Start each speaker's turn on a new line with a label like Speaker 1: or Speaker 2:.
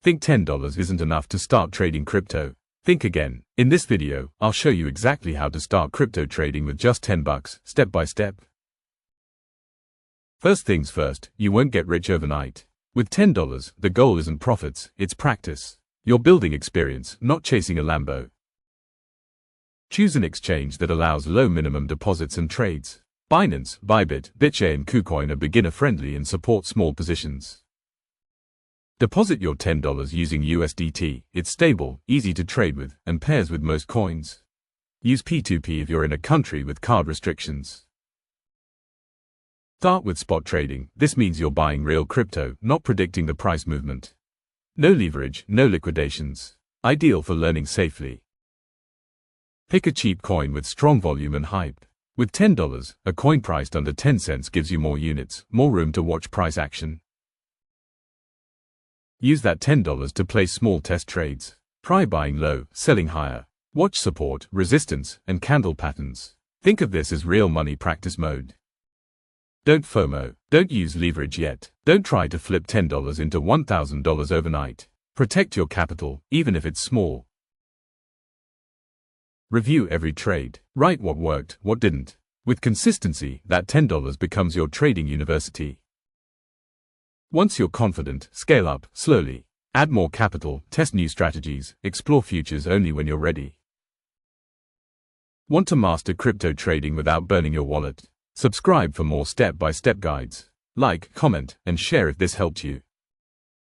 Speaker 1: Think $10 isn't enough to start trading crypto? Think again. In this video, I'll show you exactly how to start crypto trading with just $10, step by step. First things first, you won't get rich overnight. With $10, the goal isn't profits, it's practice. You're building experience, not chasing a Lambo. Choose an exchange that allows low minimum deposits and trades. Binance, Bybit, BitChain and KuCoin are beginner-friendly and support small positions. Deposit your $10 using USDT. It's stable, easy to trade with, and pairs with most coins. Use P2P if you're in a country with card restrictions. Start with spot trading. This means you're buying real crypto, not predicting the price movement. No leverage, no liquidations. Ideal for learning safely. Pick a cheap coin with strong volume and hype. With $10, a coin priced under 10 cents gives you more units, more room to watch price action. Use that $10 to place small test trades. Try buying low, selling higher. Watch support, resistance, and candle patterns. Think of this as real money practice mode. Don't FOMO. Don't use leverage yet. Don't try to flip $10 into $1,000 overnight. Protect your capital, even if it's small. Review every trade. Write what worked, what didn't. With consistency, that $10 becomes your trading university. Once you're confident, scale up, slowly. Add more capital, test new strategies, explore futures only when you're ready. Want to master crypto trading without burning your wallet? Subscribe for more step-by-step guides. Like, comment, and share if this helped you.